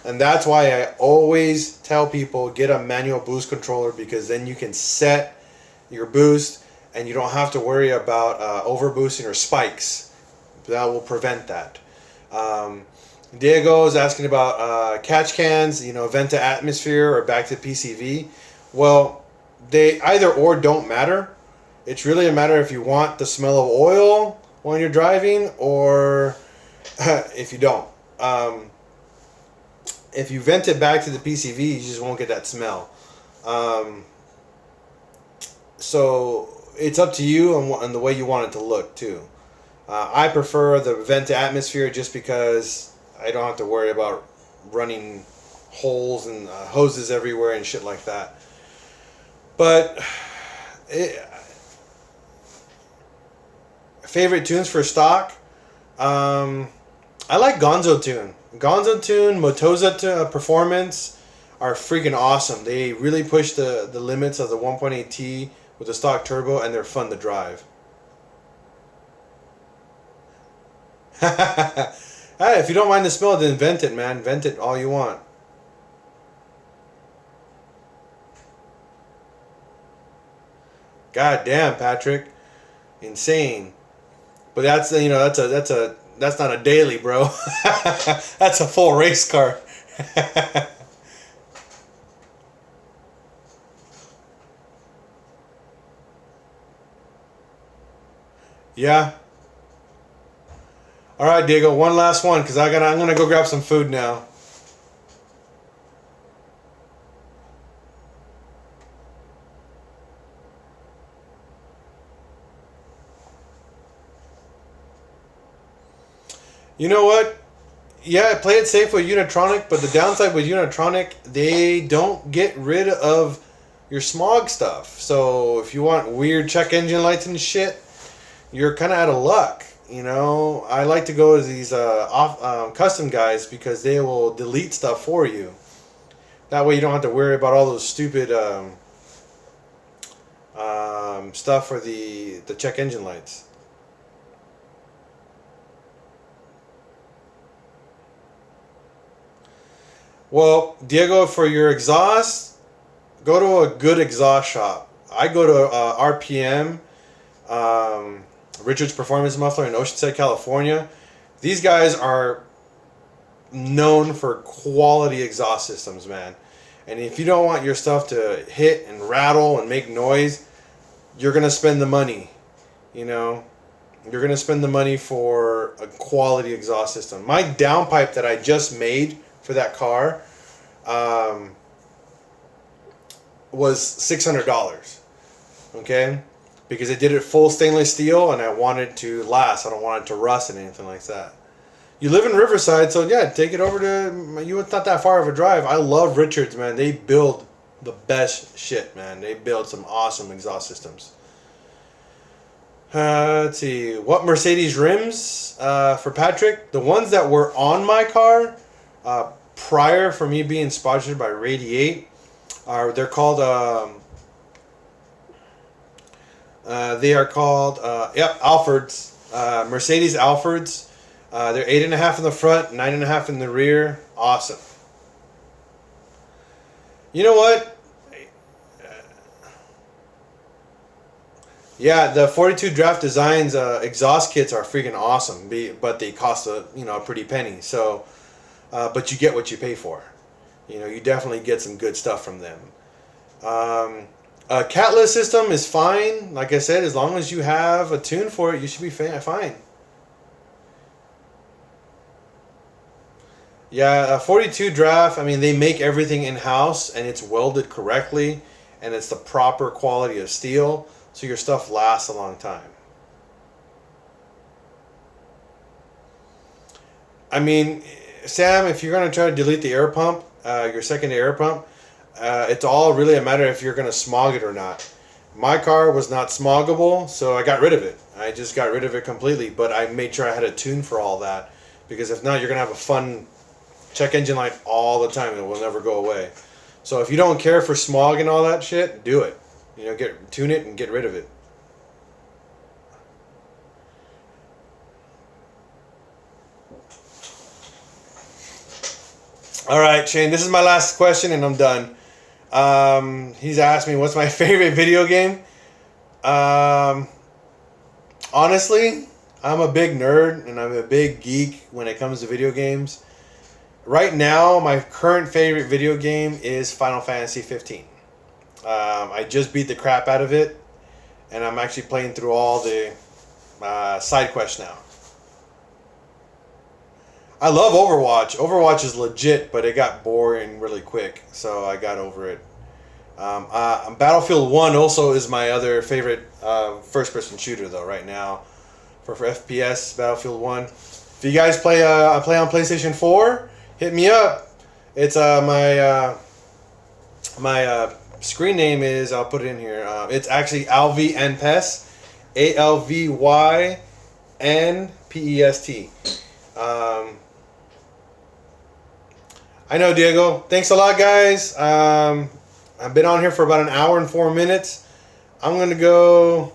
And that's why I always tell people get a manual boost controller, because then you can set your boost and you don't have to worry about overboosting or spikes. That will prevent that. Diego is asking about catch cans, you know, vent to atmosphere or back to PCV. Well, they either or don't matter. It's really a matter if you want the smell of oil when you're driving, or if you don't. If you vent it back to the PCV, you just won't get that smell. So it's up to you and the way you want it to look too. I prefer the vent to atmosphere just because I don't have to worry about running holes and hoses everywhere and shit like that. But favorite tunes for stock? I like Gonzo Tune. Gonzo Tune, Motoza Performance are freaking awesome. They really push the limits of the 1.8T with the stock turbo, and they're fun to drive. Hey, if you don't mind the smell, then vent it, man. Vent it all you want. God damn, Patrick. Insane. But that's not a daily, bro. That's a full race car. Yeah. All right, Diego. One last one, cause I'm gonna go grab some food now. You know what? Yeah, play it safe with Unitronic, but the downside with Unitronic, they don't get rid of your smog stuff. So if you want weird check engine lights and shit, you're kind of out of luck. You know, I like to go to these custom guys because they will delete stuff for you. That way you don't have to worry about all those stupid stuff for the check engine lights. Well, Diego, for your exhaust, go to a good exhaust shop. I go to RPM, Richard's Performance Muffler in Oceanside, California. These guys are known for quality exhaust systems, man. And if you don't want your stuff to hit and rattle and make noise, you're going to spend the money, you know. You're going to spend the money for a quality exhaust system. My downpipe that I just made for that car was $600, okay? Because I did it full stainless steel and I wanted to last. I don't want it to rust and anything like that. You live in Riverside, so yeah, take it over to you. It's not that far of a drive. I love Richards, man. They build the best shit, man. They build some awesome exhaust systems. Let's see. What Mercedes rims for Patrick? The ones that were on my car prior for me being sponsored by Radiate they're called Alfords. Mercedes Alfords. They're 8.5 in the front, 9.5 in the rear. Awesome. You know what? Yeah, the 42 Draft Designs exhaust kits are freaking awesome, but they cost a pretty penny. So, but you get what you pay for. You know, you definitely get some good stuff from them. A catless system is fine. Like I said, as long as you have a tune for it, you should be fine. Yeah, a 42 Draft, I mean, they make everything in-house, and it's welded correctly, and it's the proper quality of steel, so your stuff lasts a long time. I mean, Sam, if you're going to try to delete the air pump, your second air pump, it's all really a matter if you're going to smog it or not. My car was not smoggable, so I got rid of it. I just got rid of it completely, but I made sure I had a tune for all that, because if not, you're going to have a fun check engine light all the time. It will never go away. So if you don't care for smog and all that shit, do it. You know, tune it and get rid of it. All right, Shane, this is my last question and I'm done. He's asked me what's my favorite video game. Honestly, I'm a big nerd and I'm a big geek when it comes to video games. Right now, my current favorite video game is Final Fantasy 15. I just beat the crap out of it, and I'm actually playing through all the side quests now. I love Overwatch. Overwatch is legit, but it got boring really quick, so I got over it. Battlefield 1 also is my other favorite first-person shooter, though, right now. For FPS, Battlefield 1. If you guys play on PlayStation 4, hit me up. It's my screen name is, I'll put it in here. It's actually AlvyNPest, AlvyNPest. I know, Diego. Thanks a lot, guys. I've been on here for about an hour and 4 minutes. I'm gonna go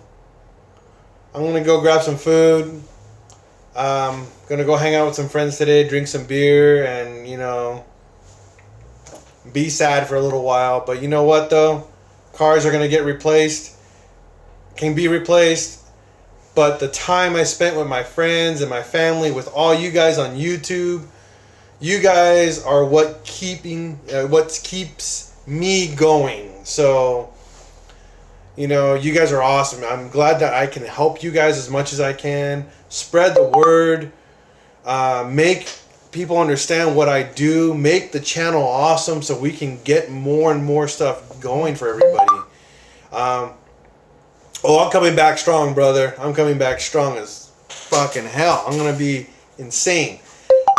grab some food. Gonna go hang out with some friends today, drink some beer, and be sad for a little while. But you know what, though? Cars are gonna get replaced. Can be replaced. But the time I spent with my friends and my family, with all you guys on YouTube, You guys are what keeps me going. So, you know, you guys are awesome. I'm glad that I can help you guys as much as I can. Spread the word. Make people understand what I do. Make the channel awesome so we can get more and more stuff going for everybody. I'm coming back strong, brother. I'm coming back strong as fucking hell. I'm going to be insane.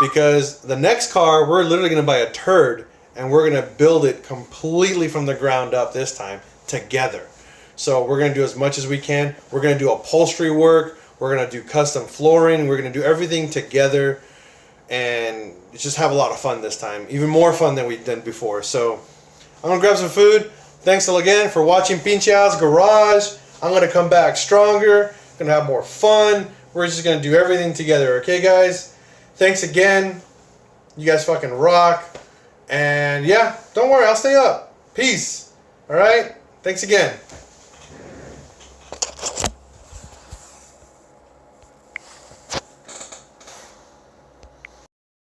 Because the next car, we're literally going to buy a turd and we're going to build it completely from the ground up this time together. So we're going to do as much as we can. We're going to do upholstery work. We're going to do custom flooring. We're going to do everything together and just have a lot of fun this time. Even more fun than we've done before. So I'm going to grab some food. Thanks again for watching PincheAls Garage. I'm going to come back stronger. Going to have more fun. We're just going to do everything together. Okay, guys? Thanks again. You guys fucking rock. And yeah, don't worry. I'll stay up. Peace. All right? Thanks again.